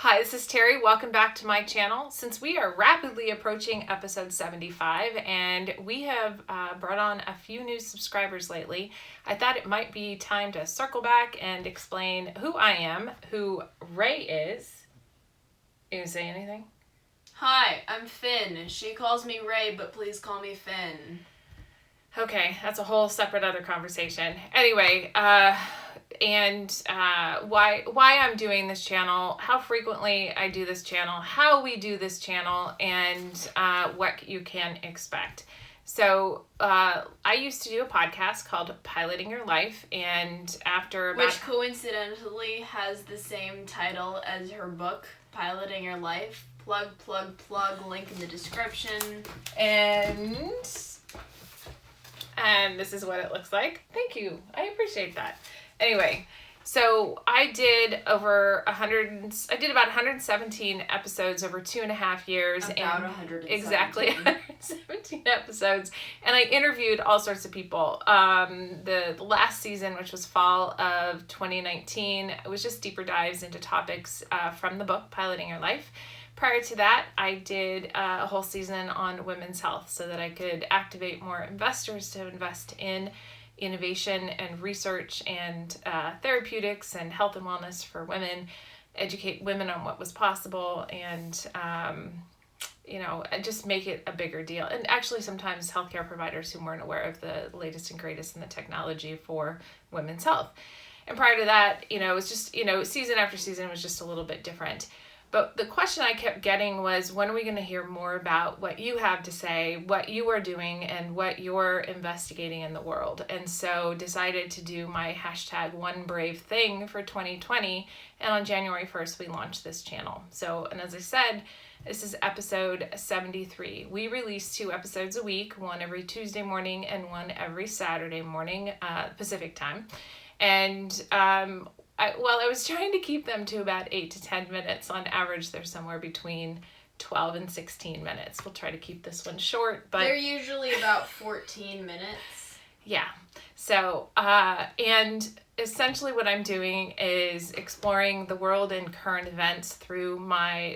Hi, this is Terry. Welcome back to my channel. Since we are rapidly approaching episode 75 and we have brought on a few new subscribers lately, I thought it might be time to circle back and explain who I am, who Ray is. You gonna say anything? Hi, I'm Finn. She calls me Ray, but please call me Finn. Okay, that's a whole separate other conversation. Anyway, why I'm doing this channel, how frequently I do this channel, how we do this channel, and what you can expect. So I used to do a podcast called Piloting Your Life, and after which coincidentally has the same title as her book, Piloting Your Life. Plug, link in the description. And this is what it looks like. Thank you. I appreciate that. Anyway, so I did about 117 episodes over 2.5 years. About 117. Exactly, 117 episodes. And I interviewed all sorts of people. The last season, which was fall of 2019, it was just deeper dives into topics from the book, Piloting Your Life. Prior to that, I did a whole season on women's health so that I could activate more investors to invest in innovation and research and therapeutics and health and wellness for women, educate women on what was possible, and just make it a bigger deal. And actually sometimes healthcare providers who weren't aware of the latest and greatest in the technology for women's health. And prior to that, it was just, season after season was just a little bit different. But the question I kept getting was, when are we going to hear more about what you have to say, what you are doing, and what you're investigating in the world? And so decided to do my hashtag onebravething for 2020. And on January 1st, we launched this channel. So, and as I said, this is episode 73. We release 2 episodes a week, one every Tuesday morning and one every Saturday morning, Pacific time. And I was trying to keep them to about 8 to 10 minutes. On average, they're somewhere between 12 and 16 minutes. We'll try to keep this one short, but they're usually about 14 minutes. Yeah. So, and essentially what I'm doing is exploring the world and current events through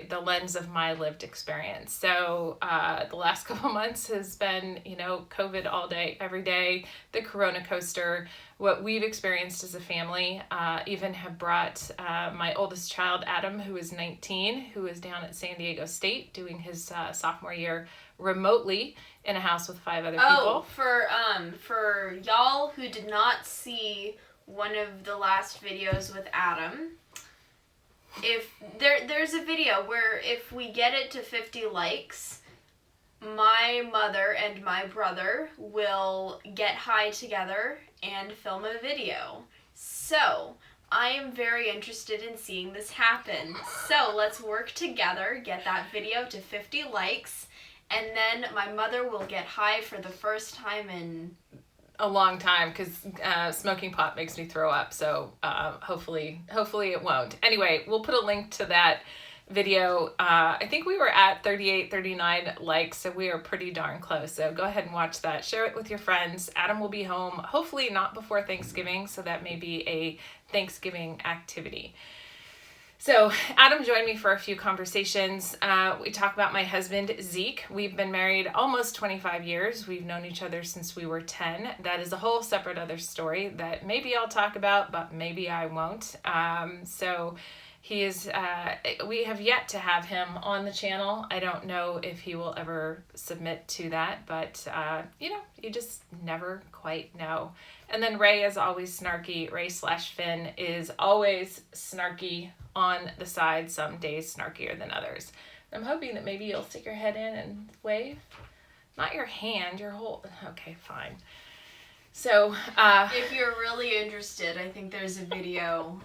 the lens of my lived experience. So, the last couple months has been, COVID all day, every day, the Corona coaster, what we've experienced as a family. Even have brought my oldest child, Adam, who is 19, who is down at San Diego State doing his sophomore year remotely in a house with 5 other people. For y'all who did not see one of the last videos with Adam, if there's a video where if we get it to 50 likes, my mother and my brother will get high together and film a video. So I am very interested in seeing this happen. So let's work together, get that video to 50 likes, and then my mother will get high for the first time in a long time, because smoking pot makes me throw up. So hopefully it won't. Anyway, we'll put a link to that video. I think we were at 38, 39 likes, so we are pretty darn close. So go ahead and watch that. Share it with your friends. Adam will be home, hopefully not before Thanksgiving, so that may be a Thanksgiving activity. So Adam joined me for a few conversations. We talk about my husband, Zeke. We've been married almost 25 years. We've known each other since we were 10. That is a whole separate other story that maybe I'll talk about, but maybe I won't. So he is, we have yet to have him on the channel. I don't know if he will ever submit to that, but you just never quite know. And then Ray is always snarky. Ray/Finn is always snarky on the side, some days snarkier than others. I'm hoping that maybe you'll stick your head in and wave. Not your hand, your whole... Okay, fine. So, if you're really interested, I think there's a video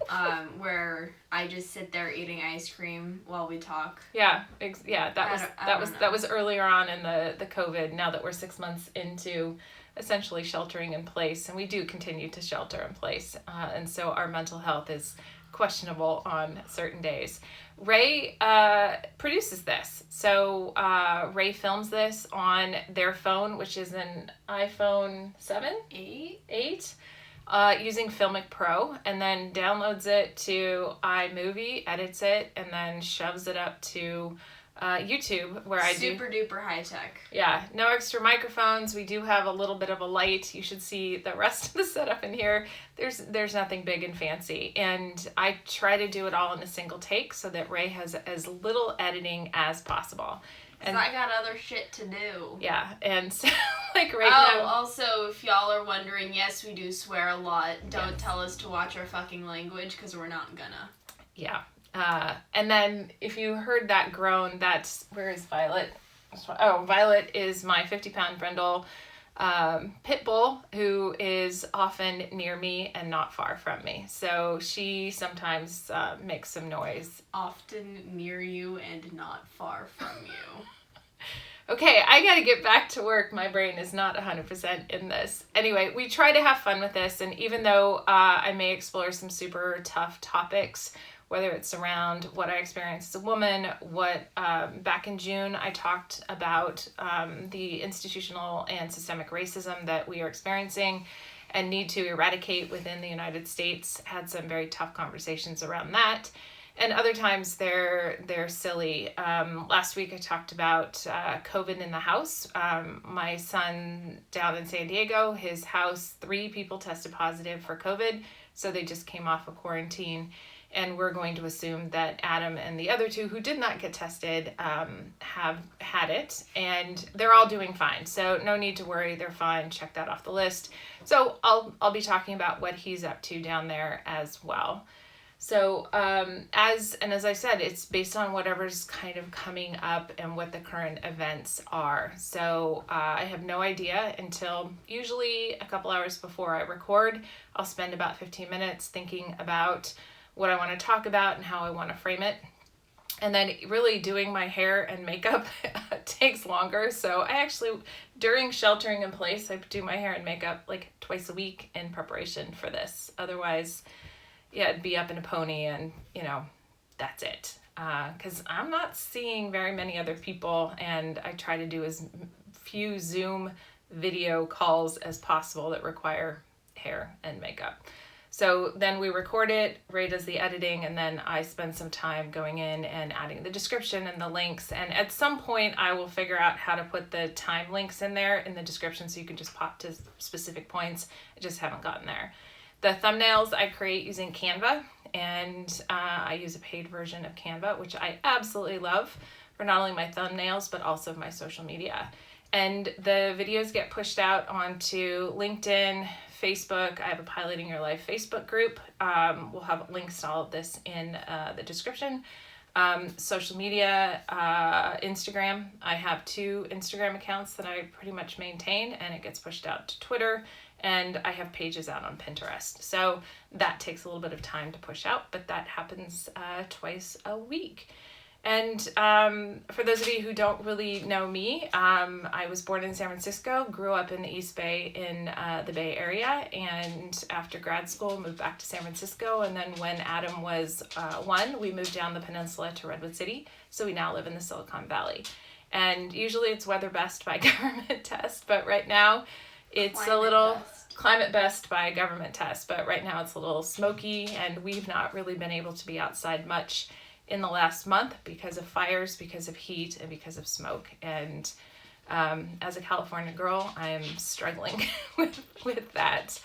where I just sit there eating ice cream while we talk. Yeah, that was earlier on in the COVID. Now that we're 6 months into essentially sheltering in place, and we do continue to shelter in place, and so our mental health is questionable on certain days. Ray produces this. So Ray films this on their phone, which is an iPhone 7? 8? 8. using Filmic Pro, and then downloads it to iMovie, edits it, and then shoves it up to YouTube, where I do super duper high tech. Yeah, no extra microphones. We do have a little bit of a light. You should see the rest of the setup in here. There's nothing big and fancy, and I try to do it all in a single take so that Ray has as little editing as possible. And I got other shit to do. Yeah, and so like now. Also, if y'all are wondering, yes, we do swear a lot. Don't tell us to watch our fucking language, because we're not gonna. Yeah. And then if you heard that groan, where is Violet? Oh, Violet is my 50-pound brindle pit bull who is often near me and not far from me. So she sometimes makes some noise. Often near you and not far from you. Okay, I gotta get back to work. My brain is not 100% in this. Anyway, we try to have fun with this, and even though I may explore some super tough topics, whether it's around what I experienced as a woman, back in June I talked about the institutional and systemic racism that we are experiencing and need to eradicate within the United States. Had some very tough conversations around that. And other times they're silly. Last week I talked about COVID in the house. My son down in San Diego, his house, 3 people tested positive for COVID, so they just came off of quarantine. And we're going to assume that Adam and the other 2 who did not get tested have had it, and they're all doing fine. So no need to worry, they're fine. Check that off the list. So I'll be talking about what he's up to down there as well. So as I said, it's based on whatever's kind of coming up and what the current events are. So I have no idea until usually a couple hours before I record. I'll spend about 15 minutes thinking about what I want to talk about and how I want to frame it. And then really doing my hair and makeup takes longer. So I actually, during sheltering in place, I do my hair and makeup like twice a week in preparation for this. Otherwise, yeah, it'd be up in a pony and, that's it. Because I'm not seeing very many other people, and I try to do as few Zoom video calls as possible that require hair and makeup. So then we record it, Ray does the editing, and then I spend some time going in and adding the description and the links. And at some point, I will figure out how to put the time links in there in the description so you can just pop to specific points. I just haven't gotten there. The thumbnails I create using Canva, and I use a paid version of Canva, which I absolutely love for not only my thumbnails, but also my social media. And the videos get pushed out onto LinkedIn, Facebook. I have a Piloting Your Life Facebook group. We'll have links to all of this in the description. Social media, Instagram. I have 2 Instagram accounts that I pretty much maintain, and it gets pushed out to Twitter. And I have pages out on Pinterest. So that takes a little bit of time to push out, but that happens twice a week. And for those of you who don't really know me, I was born in San Francisco, grew up in the East Bay in the Bay Area, and after grad school moved back to San Francisco. And then when Adam was 1, we moved down the peninsula to Redwood City. So we now live in the Silicon Valley. And usually it's weather best by government test, but right now it's climate best by government test, but right now it's a little smoky, and we've not really been able to be outside much in the last month because of fires, because of heat, and because of smoke. And as a California girl, I'm struggling with that.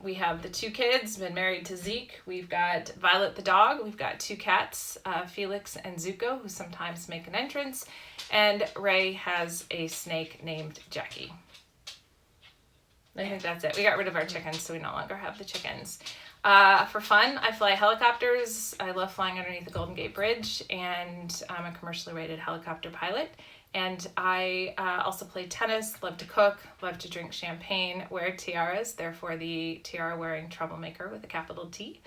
We have the 2 kids, been married to Zeke. We've got Violet the dog. We've got 2 cats, Felix and Zuko, who sometimes make an entrance. And Ray has a snake named Jackie. I think that's it. We got rid of our chickens, so we no longer have the chickens. For fun, I fly helicopters. I love flying underneath the Golden Gate Bridge, and I'm a commercially rated helicopter pilot. And I also play tennis, love to cook, love to drink champagne, wear tiaras, therefore the tiara-wearing troublemaker with a capital T.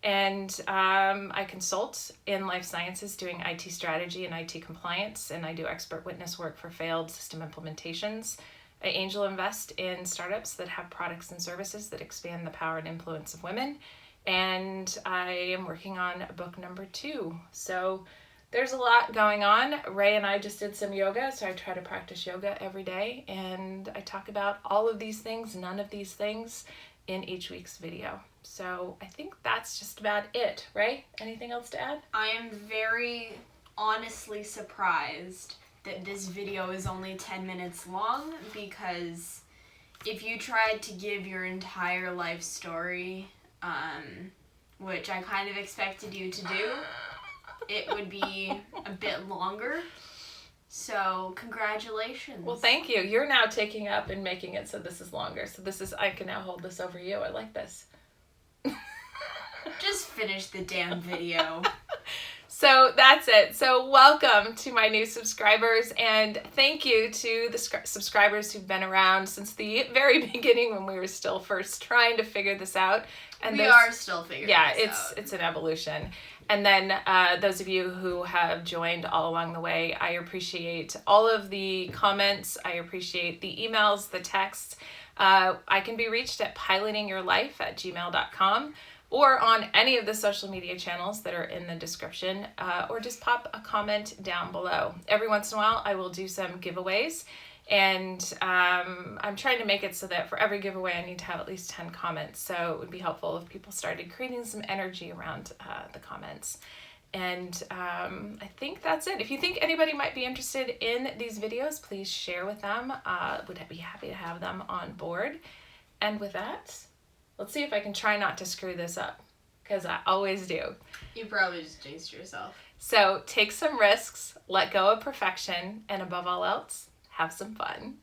And I consult in life sciences doing IT strategy and IT compliance, and I do expert witness work for failed system implementations. I angel invest in startups that have products and services that expand the power and influence of women. And I am working on book number 2. So there's a lot going on. Ray and I just did some yoga, so I try to practice yoga every day. And I talk about all of these things, none of these things, in each week's video. So I think that's just about it, right? Anything else to add? I am very honestly surprised that this video is only 10 minutes long, because if you tried to give your entire life story, which I kind of expected you to do, it would be a bit longer. So congratulations. Well, thank you. You're now taking up and making it so this is longer. So I can now hold this over you. I like this. Just finish the damn video. So that's it. So welcome to my new subscribers, and thank you to the subscribers who've been around since the very beginning when we were still first trying to figure this out. And we are still figuring this out. Yeah, it's an evolution. And then those of you who have joined all along the way, I appreciate all of the comments. I appreciate the emails, the texts. I can be reached at pilotingyourlife@gmail.com or on any of the social media channels that are in the description, or just pop a comment down below. Every once in a while, I will do some giveaways. And I'm trying to make it so that for every giveaway, I need to have at least 10 comments. So it would be helpful if people started creating some energy around the comments. And I think that's it. If you think anybody might be interested in these videos, please share with them. Would be happy to have them on board. And with that, let's see if I can try not to screw this up, because I always do. You probably just jinxed yourself. So take some risks, let go of perfection, and above all else, have some fun.